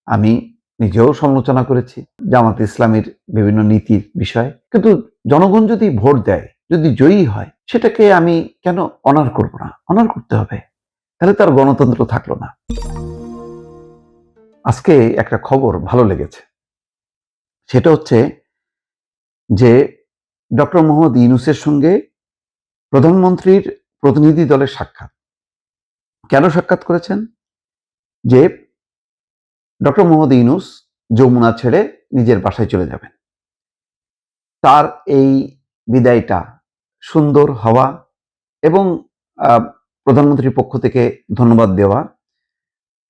আমি নিজেও সমালোচনা করেছি জামাত ইসলামীর বিভিন্ন নীতির বিষয়ে, কিন্তু জনগণ যদি ভোট দেয়, যদি জয়ী হয়, সেটাকে আমি কেন অনার করব না? অনার করতে হবে, তাহলে তার গণতন্ত্র থাকলো না। আজকে একটা খবর ভালো লেগেছে, সেটা হচ্ছে যে ডক্টর মোহাম্মদ ইউনূসের সঙ্গে প্রধানমন্ত্রীর প্রতিনিধি দলের সাক্ষাৎ। কেন সাক্ষাৎ করেছেন? যে ডক্টর মোহাম্মদ ইউনূস যমুনা ছেড়ে নিজের বাসায় চলে যাবেন। তার এই বিদায়টা সুন্দর হওয়া এবং প্রধানমন্ত্রীর পক্ষ থেকে ধন্যবাদ দেওয়া,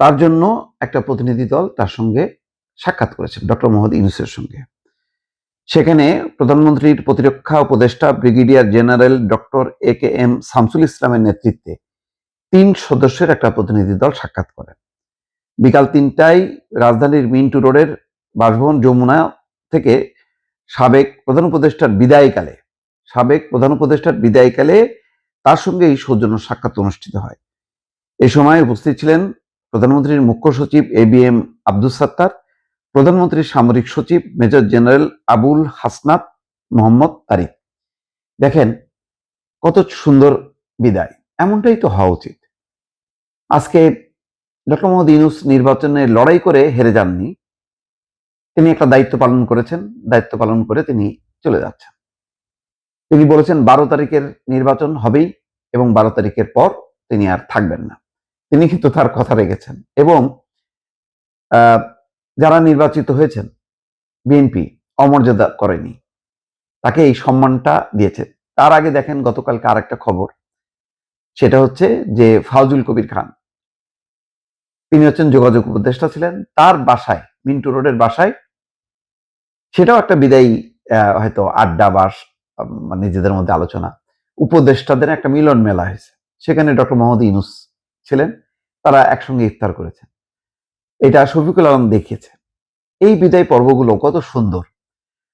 তার জন্য একটা প্রতিনিধি দল তার সঙ্গে সাক্ষাৎ করেছেন ডক্টর মোহাম্মদ ইউনূসের সঙ্গে। সেখানে প্রধানমন্ত্রীর প্রতিরক্ষা উপদেষ্টা brigadier general doctor A K M. Shamsul ইসলামের নেতৃত্বে ৩ সদস্যের একটা প্রতিনিধি দল সাক্ষাৎ করেন। বিকাল ৩টায় রাজধানীর মিন্টু রোডের বাসভবন যমুনা থেকে সাবেক প্রধান উপদেষ্টার বিদায়কালে তার সঙ্গে এই সৌজন্য সাক্ষাৎ অনুষ্ঠিত হয়। এ সময় উপস্থিত ছিলেন প্রধানমন্ত্রীর মুখ্য সচিব এ.বি.এম. আব্দুস সাত্তার, প্রধানমন্ত্রীর সামরিক সচিব মেজর জেনারেল আবুল হাসনাত মোহাম্মদ তারিক। দেখেন কত সুন্দর বিদায়, এমনটাই তো হওয়া উচিত। আজকে ডক্টর মোহাম্মদ ইউনূস নির্বাচনে লড়াই করে হেরে যাননি, তিনি একটা দায়িত্ব পালন করেছেন, দায়িত্ব পালন করে তিনি চলে যাচ্ছেন। তিনি বলেছেন ১২ তারিখের নির্বাচন হবেই এবং ১২ তারিখের পর তিনি আর থাকবেন না। তিনি কিন্তু তার কথা রেখেছেন এবং যারা নির্বাচিত হয়েছেন, বিএনপি অমর্যাদা করেনি, তাকে এই সম্মানটা দিয়েছে। তার আগে দেখেন গতকালকে আর একটা খবর, সেটা হচ্ছে যে ফাউজুল কবির খান, তিনি হচ্ছেন যোগাযোগ উপদেষ্টা ছিলেন, তার বাসায় মিন্টু রোডের বাসায়, সেটাও একটা বিদায়ী হয়তো আড্ডা বা নিজেদের মধ্যে আলোচনা, উপদেষ্টাদের একটা মিলন মেলা হয়েছে, সেখানে ডক্টর মোহাম্মদ ইউনূস ছিলেন, তারা একসঙ্গে ইফতার করেছেন। এটা শফিকুল আলম দেখিয়েছে। এই বিদায় পর্বগুলো কত সুন্দর।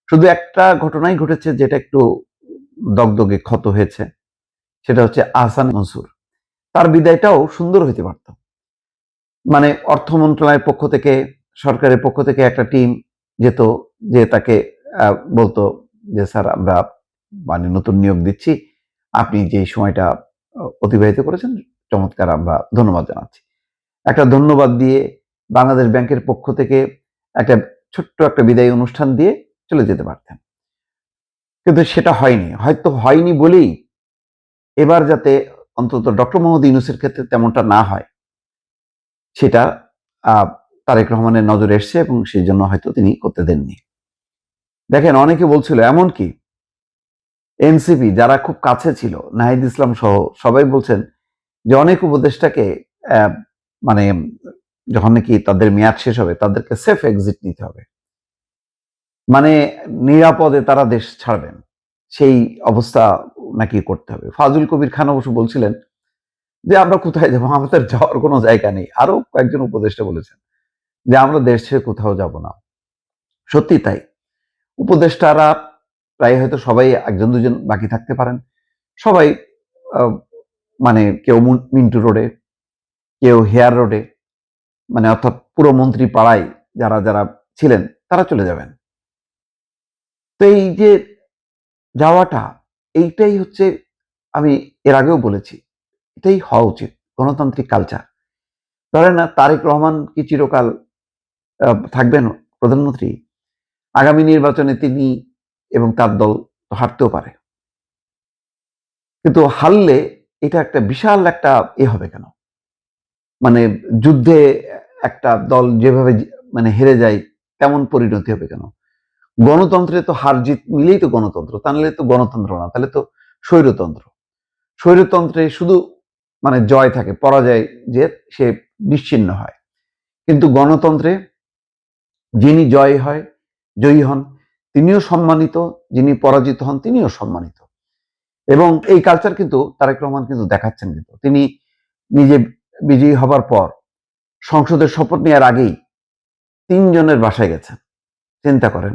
শুধু একটা ঘটনাই ঘটেছে যেটা একটু দগদগে ক্ষত হয়েছে, সেটা হচ্ছে আহসান মনসুর, তার বিদায়টাও সুন্দর হইতে পারত। মানে অর্থ মন্ত্রণালয়ের পক্ষ থেকে, সরকারের পক্ষ থেকে একটা টিম যেত, যে তাকে বলতো যে স্যার আমরা মানে নতুন নিয়োগ দিচ্ছি, আপনি যে সময়টা অতিবাহিত করেছেন চমৎকার, আমরা ধন্যবাদ জানাচ্ছি। একটা ধন্যবাদ দিয়ে বাংলাদেশ ব্যাংকের পক্ষ থেকে একটা ছোট্ট একটা বিদায়ী অনুষ্ঠান দিয়ে চলে যেতে পারতেন, কিন্তু সেটা হয়নি। হয়তো হয়নি বলেই এবার যাতে অন্তত ডক্টর মোহাম্মদ ইউনূসের ক্ষেত্রে তেমনটা না হয়, সেটা তারেক রহমানের নজরে এসছে এবং সেই জন্য হয়তো তিনি করতে দেননি। দেখেন অনেকে বলছিল, এমনকি এনসিপি যারা খুব কাছে ছিল, নাহিদ ইসলাম সহ সবাই বলছেন যে অনেক উপদেষ্টাকে মানে যখন নাকি তাদের মেয়াদ শেষ হবে তাদেরকে সেফ এক্সিট নিতে হবে, মানে নিরাপদে তারা দেশ ছাড়বেন, সেই অবস্থা নাকি করতে হবে। ফাজুল কবির খান অবশ্য বলছিলেন যে আমরা কোথায় যাবো, আমাদের যাওয়ার কোনো জায়গা নেই। আরো কয়েকজন উপদেষ্টা বলেছেন যে আমরা দেশ ছেড়ে কোথাও যাব না। সত্যি তাই, উপদেষ্টারা প্রায় হয়তো সবাই একজন দুজন বাকি থাকতে পারেন, সবাই মানে কেউ মিন্টু রোডে, কেউ হেয়ার রোডে, মানে অর্থাৎ পুরো মন্ত্রী পাড়ায় যারা যারা ছিলেন তারা চলে যাবেন। তো এই যে যাওয়াটা, এইটাই হচ্ছে, আমি এর আগেও বলেছি, এটাই হওয়া উচিত গণতান্ত্রিক কালচার। ধরেন না তারেক রহমান কি চিরকাল থাকবেন প্রধানমন্ত্রী? আগামী নির্বাচনে তিনি এবং তার দল হারতেও পারে, কিন্তু হারলে এটা একটা বিশাল একটা হবে কেন, মানে যুদ্ধে একটা দল যেভাবে মানে হেরে যায় তেমন পরিণতি হবে কেন? গণতন্ত্রে তো হার জিত মিলেই তো গণতন্ত্র, তাহলে তো গণতন্ত্র না, তাহলে তো স্বৈরতন্ত্র। স্বৈরতন্ত্রে শুধু মানে জয় থাকে, পরাজয় যে সে নিশ্চিহ্ন হয়, কিন্তু গণতন্ত্রে যিনি জয়ী হন তিনিও সম্মানিত, যিনি পরাজিত হন তিনিও সম্মানিত। এবং এই কালচার কিন্তু তারেক রহমান কিন্তু দেখাচ্ছেন, কিন্তু তিনি নিজে বিজয়ী হবার পর সংসদের শপথ নেওয়ার আগেই ৩ জনের বাসায় গেছেন। চিন্তা করেন,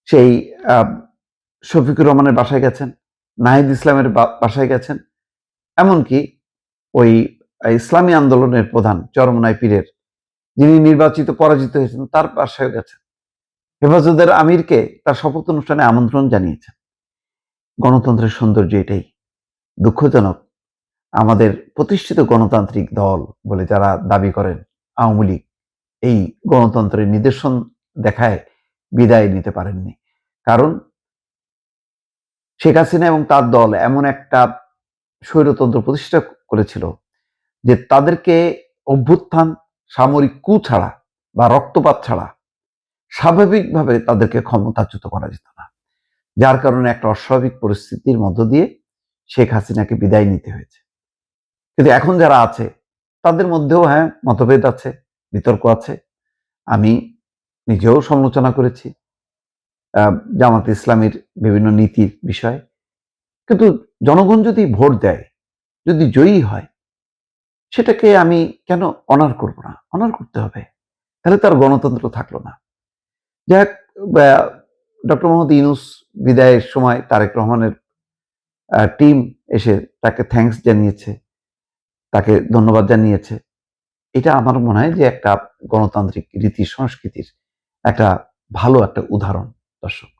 সেই শফিকুর রহমানের বাসায় গেছেন, নাহিদ ইসলামের বাসায় গেছেন, এমনকি ওই ইসলামী আন্দোলনের প্রধান চরমনাই পীরের যিনি নির্বাচিত পরাজিত হয়েছেন তার বাসায় গেছেন, হেফাজতের আমিরকে তার শপথ অনুষ্ঠানে আমন্ত্রণ জানিয়েছেন। গণতন্ত্রের সৌন্দর্য এটাই। দুঃখজনক, আমাদের প্রতিষ্ঠিত গণতান্ত্রিক দল বলে যারা দাবি করেন আওয়ামী লীগ, এই গণতন্ত্রের নিদর্শন দেখায় বিদায় নিতে পারেননি। কারণ শেখ হাসিনা এবং তার দল এমন একটা স্বৈরতন্ত্র প্রতিষ্ঠা করেছিল যে তাদেরকে অভ্যুত্থান, সামরিক কু ছাড়া বা রক্তপাত ছাড়া স্বাভাবিকভাবে তাদেরকে ক্ষমতাচ্যুত করা যেত না। যার কারণে একটা অস্বাভাবিক পরিস্থিতির মধ্য দিয়ে শেখ হাসিনাকে বিদায় নিতে হয়েছে। কিন্তু এখন যারা আছে তাদের মধ্যেও মতভেদ আছে, বিতর্ক আছে। আমি নিজেও সমালোচনা করেছি জামাত ইসলামের বিভিন্ন নীতির বিষয়ে। কিন্তু জনগণ যদি ভোট দেয়, যদি জয়ী হয়, সেটাকে আমি কেন অনার করব না? অনার করতে হবে। তাহলে তার গণতন্ত্র থাকলো না। যাই হোক, ডক্টর মোহাম্মদ ইউনূস বিদায়ের সময় তারেক রহমানের টিম এসে তাকে থ্যাঙ্কস জানিয়েছে, তাকে ধন্যবাদ জানিয়েছে। এটা আমার মনে হয় যে একটা গণতান্ত্রিক রীতি সংস্কৃতির একটা ভালো একটা উদাহরণ। দর্শক।